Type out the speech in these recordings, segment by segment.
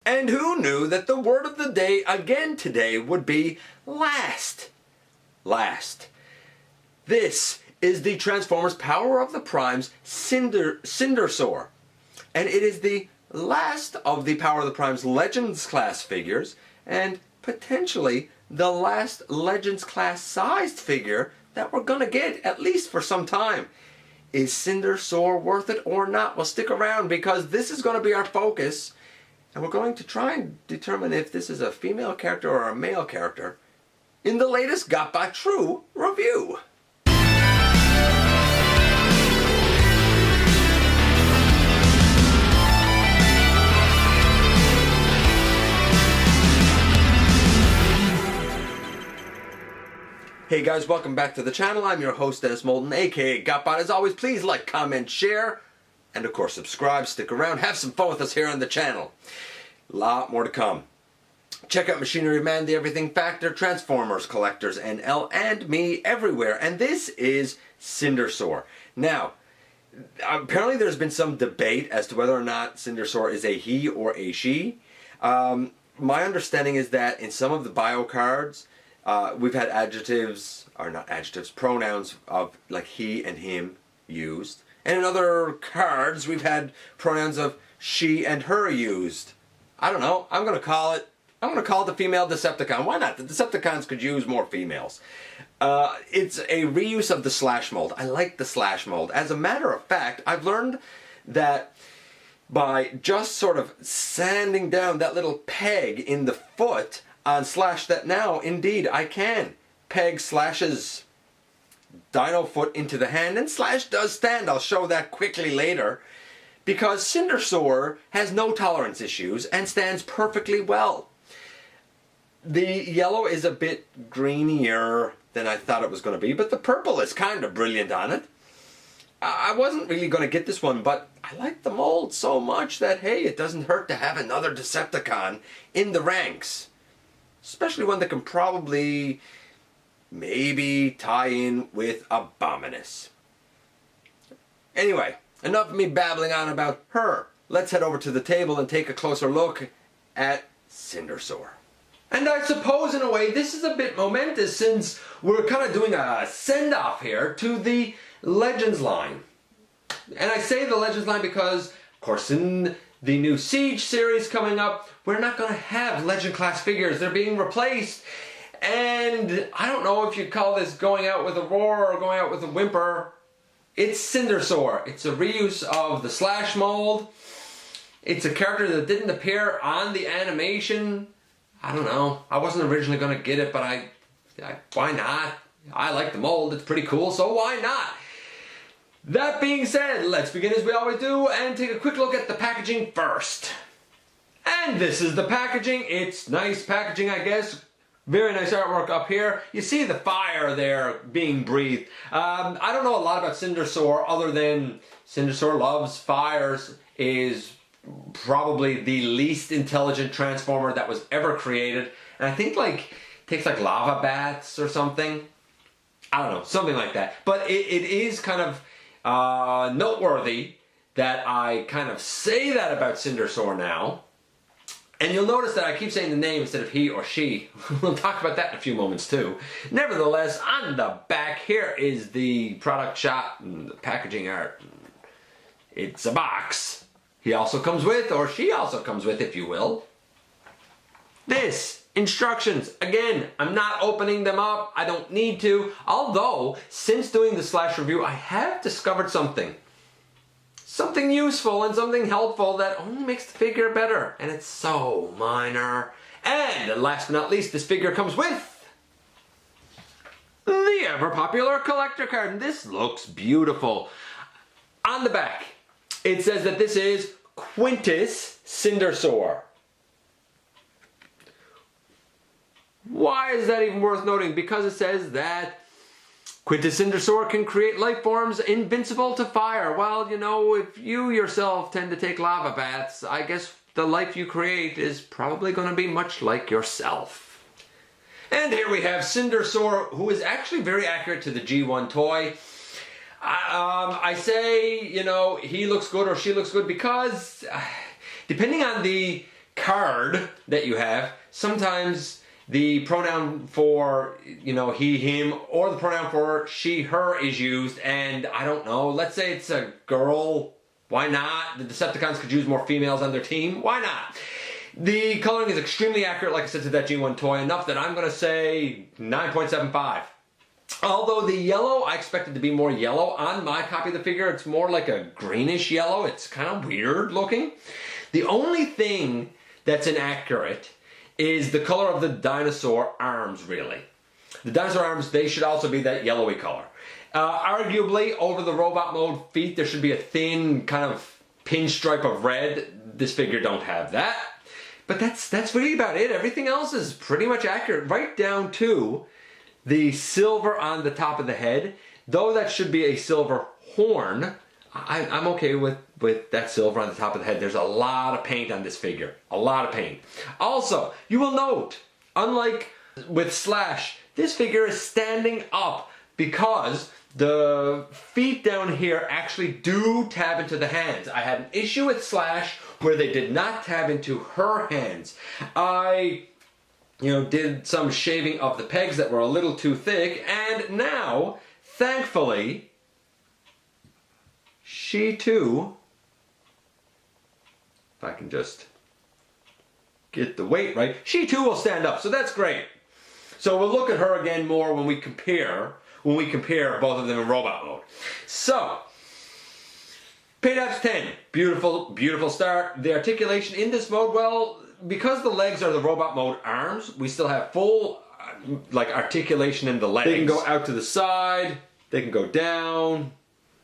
And who knew that the word of the day again today would be last? Last. This is the Transformers Power of the Primes Cindersaur. And it is the last of the Power of the Primes Legends class figures, and potentially the last Legends class sized figure that we're gonna get, at least for some time. Is Cindersaur worth it or not? Well, stick around because this is gonna be our focus. And we're going to try and determine if this is a female character or a male character in the latest GotBot True review. Hey guys, welcome back to the channel. I'm your host, Dennis Moulton, aka GotBot. As always, please like, comment, share, and of course subscribe, stick around, have some fun with us here on the channel. A lot more to come. Check out Machinery Man, The Everything Factor, Transformers, Collectors, NL, and me everywhere. And this is Cindersaur. Now, apparently there's been some debate as to whether or not Cindersaur is a he or a she. My understanding is that in some of the bio cards, we've had pronouns of like he and him used. And in other cards, we've had pronouns of she and her used. I don't know. I'm gonna call it the female Decepticon. Why not? The Decepticons could use more females. It's a reuse of the slash mold. I like the slash mold. As a matter of fact, I've learned that by just sort of sanding down that little peg in the foot on Slash, that now indeed I can peg Slash's dino foot into the hand, and Slash does stand. I'll show that quickly later, because Cindersaur has no tolerance issues and stands perfectly well. The yellow is a bit greenier than I thought it was going to be, but the purple is kind of brilliant on it. I wasn't really going to get this one, but I like the mold so much that, hey, it doesn't hurt to have another Decepticon in the ranks. Especially one that can probably maybe tie in with Abominus. Anyway, enough of me babbling on about her. Let's head over to the table and take a closer look at Cindersaur. And I suppose in a way this is a bit momentous since we're kind of doing a send-off here to the Legends line. And I say the Legends line because, of course, in the new Siege series coming up, we're not going to have Legend class figures. They're being replaced. And I don't know if you'd call this going out with a roar or going out with a whimper. It's Cindersaur. It's a reuse of the Slash mold. It's a character that didn't appear on the animation. I don't know. I wasn't originally going to get it, but why not? I like the mold. It's pretty cool, so why not? That being said, let's begin as we always do and take a quick look at the packaging first. And this is the packaging. It's nice packaging, I guess. Very nice artwork up here. You see the fire there being breathed. I don't know a lot about Cindersaur other than Cindersaur loves fires, is probably the least intelligent Transformer that was ever created. And I think takes like lava baths or something. I don't know, something like that. But it is kind of noteworthy that I kind of say that about Cindersaur now. And you'll notice that I keep saying the name instead of he or she. We'll talk about that in a few moments too. Nevertheless, on the back here is the product shot and the packaging art. It's a box. He also comes with, or she also comes with, if you will, this. Instructions. Again, I'm not opening them up. I don't need to. Although, since doing the Slash review, I have discovered something. Something useful and something helpful that only makes the figure better. And it's so minor. And last but not least, this figure comes with the ever-popular collector card. And this looks beautiful. On the back, it says that this is Quintus Cindersaur. Why is that even worth noting? Because it says that Quintus Cindersaur can create life forms invincible to fire. Well, you know, if you yourself tend to take lava baths, I guess the life you create is probably going to be much like yourself. And here we have Cindersaur, who is actually very accurate to the G1 toy. I say, you know, he looks good or she looks good because depending on the card that you have, sometimes the pronoun for, you know, he, him, or the pronoun for she, her is used, and I don't know, let's say it's a girl, why not? The Decepticons could use more females on their team, why not? The coloring is extremely accurate, like I said, to that G1 toy, enough that I'm going to say 9.75. Although the yellow, I expected to be more yellow on my copy of the figure. It's more like a greenish yellow. It's kind of weird looking. The only thing that's inaccurate is the color of the dinosaur arms, really. The dinosaur arms, they should also be that yellowy color. Arguably, over the robot mode feet, there should be a thin kind of pinstripe of red. This figure don't have that. But that's really about it. Everything else is pretty much accurate, right down to the silver on the top of the head. Though that should be a silver horn, I'm okay with that silver on the top of the head. There's a lot of paint on this figure. A lot of paint. Also, you will note, unlike with Slash, this figure is standing up because the feet down here actually do tab into the hands. I had an issue with Slash where they did not tab into her hands. I did some shaving of the pegs that were a little too thick, and now, thankfully, she too, if I can just get the weight right, she too will stand up, so that's great. So we'll look at her again more when we compare both of them in robot mode. So, Paint Apps 10, beautiful, beautiful start. The articulation in this mode, well, because the legs are the robot mode arms, we still have full articulation in the legs. They can go out to the side, they can go down,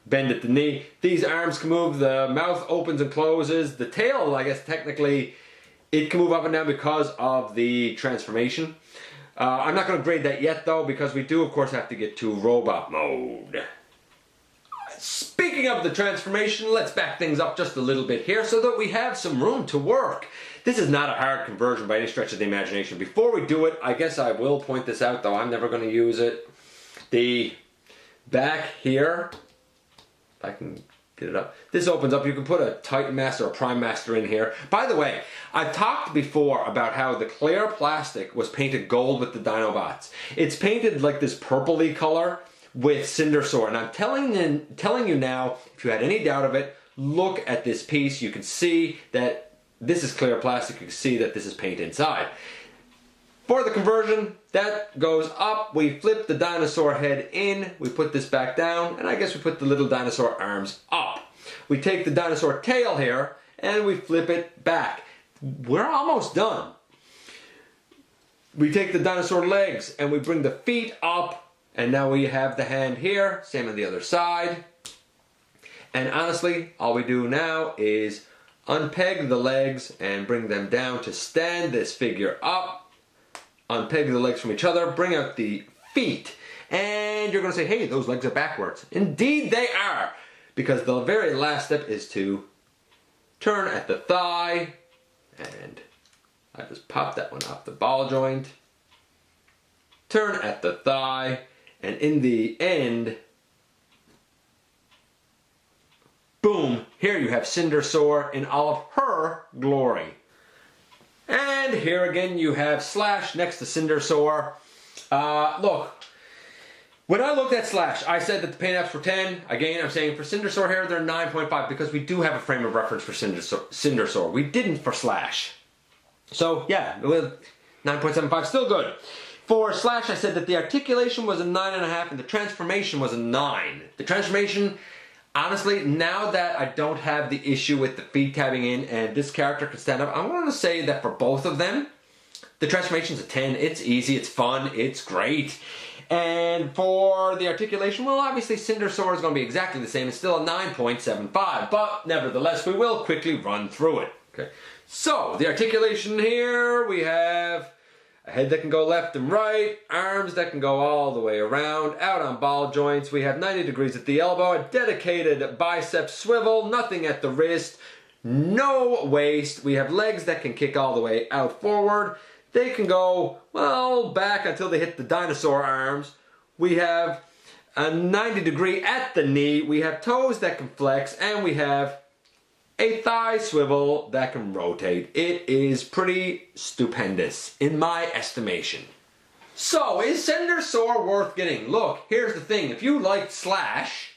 bend at the knee. These arms can move, the mouth opens and closes. The tail, I guess technically, it can move up and down because of the transformation. I'm not going to grade that yet though, because we do of course have to get to robot mode. Speaking of the transformation, let's back things up just a little bit here so that we have some room to work. This is not a hard conversion by any stretch of the imagination. Before we do it, I guess I will point this out, though I'm never going to use it. The back here, if I can get it up, this opens up. You can put a Titan Master or Prime Master in here. By the way, I've talked before about how the clear plastic was painted gold with the Dinobots. It's painted like this purpley color with Cindersaur, and I'm telling you now, if you had any doubt of it, look at this piece. You can see that this is clear plastic. You can see that this is paint inside. For the conversion, that goes up. We flip the dinosaur head in. We put this back down, and I guess we put the little dinosaur arms up. We take the dinosaur tail here, and we flip it back. We're almost done. We take the dinosaur legs, and we bring the feet up. And now we have the hand here, same on the other side. And honestly, all we do now is unpeg the legs and bring them down to stand this figure up. Unpeg the legs from each other, bring out the feet. And you're going to say, hey, those legs are backwards. Indeed they are, because the very last step is to turn at the thigh. And I just popped that one off the ball joint. Turn at the thigh. And in the end, boom, here you have Cindersaur in all of her glory. And here again you have Slash next to Cindersaur. Look, when I looked at Slash, I said that the paint apps were 10. Again, I'm saying for Cindersaur here, they're 9.5 because we do have a frame of reference for Cindersaur. We didn't for Slash. So, yeah, 9.75, still good. For Slash, I said that the articulation was a 9.5 and the transformation was a 9. The transformation, honestly, now that I don't have the issue with the feet tabbing in and this character can stand up, I'm going to say that for both of them, the transformation's a 10. It's easy, it's fun, it's great. And for the articulation, well, obviously Cindersaur is going to be exactly the same. It's still a 9.75, but nevertheless, we will quickly run through it. Okay. So, the articulation here, we have a head that can go left and right, arms that can go all the way around, out on ball joints. We have 90 degrees at the elbow, a dedicated bicep swivel, nothing at the wrist, no waist. We have legs that can kick all the way out forward. They can go, well, back until they hit the dinosaur arms. We have a 90 degree at the knee. We have toes that can flex, and we have a thigh swivel that can rotate. It is pretty stupendous in my estimation. So, is Cindersaur worth getting? Look, here's the thing. If you like Slash,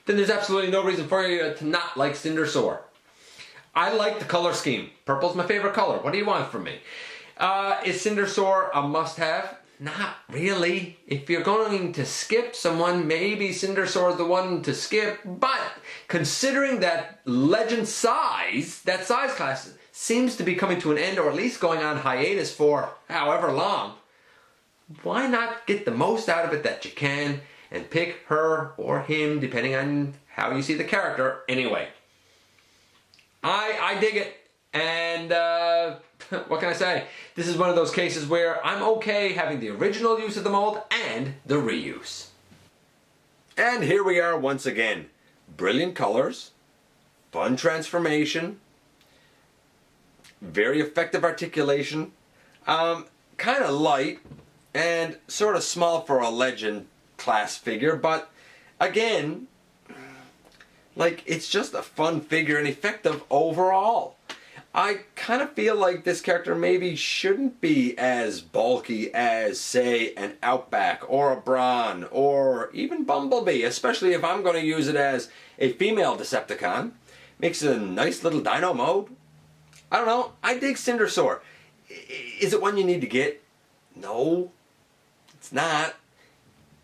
then there's absolutely no reason for you to not like Cindersaur. I like the color scheme. Purple's my favorite color. What do you want from me? Is Cindersaur a must-have? Not really. If you're going to skip someone, maybe Cindersaur's the one to skip. But considering that Legend size, that size class, seems to be coming to an end, or at least going on hiatus for however long, why not get the most out of it that you can and pick her or him, depending on how you see the character. Anyway, I dig it, and what can I say? This is one of those cases where I'm okay having the original use of the mold and the reuse. And here we are once again. Brilliant colors, fun transformation, very effective articulation, kind of light, and sort of small for a Legend class figure, but again, like, it's just a fun figure and effective overall. I kind of feel like this character maybe shouldn't be as bulky as, say, an Outback or a Brawn or even Bumblebee, especially if I'm going to use it as a female Decepticon. Makes it a nice little dino mode. I don't know. I dig Cindersaur. Is it one you need to get? No, it's not.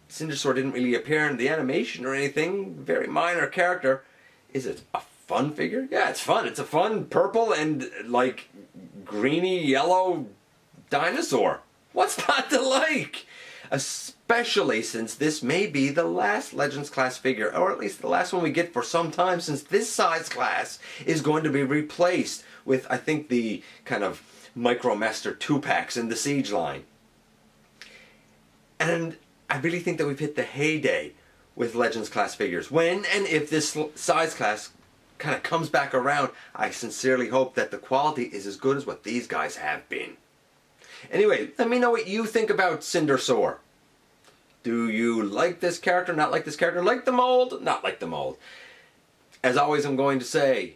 Cindersaur didn't really appear in the animation or anything. Very minor character. Is it a fun figure? Yeah, it's fun. It's a fun purple and like greeny yellow dinosaur. What's not to like? Especially since this may be the last Legends class figure, or at least the last one we get for some time, since this size class is going to be replaced with, I think, the kind of Micromaster 2-packs in the Siege line. And I really think that we've hit the heyday with Legends class figures. When and if this size class kind of comes back around, I sincerely hope that the quality is as good as what these guys have been. Anyway, let me know what you think about Cindersaur. Do you like this character, not like this character? Like the mold, not like the mold? As always, I'm going to say,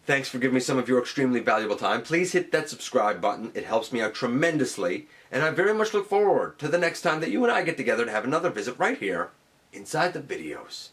thanks for giving me some of your extremely valuable time. Please hit that subscribe button. It helps me out tremendously. And I very much look forward to the next time that you and I get together to have another visit right here inside the videos.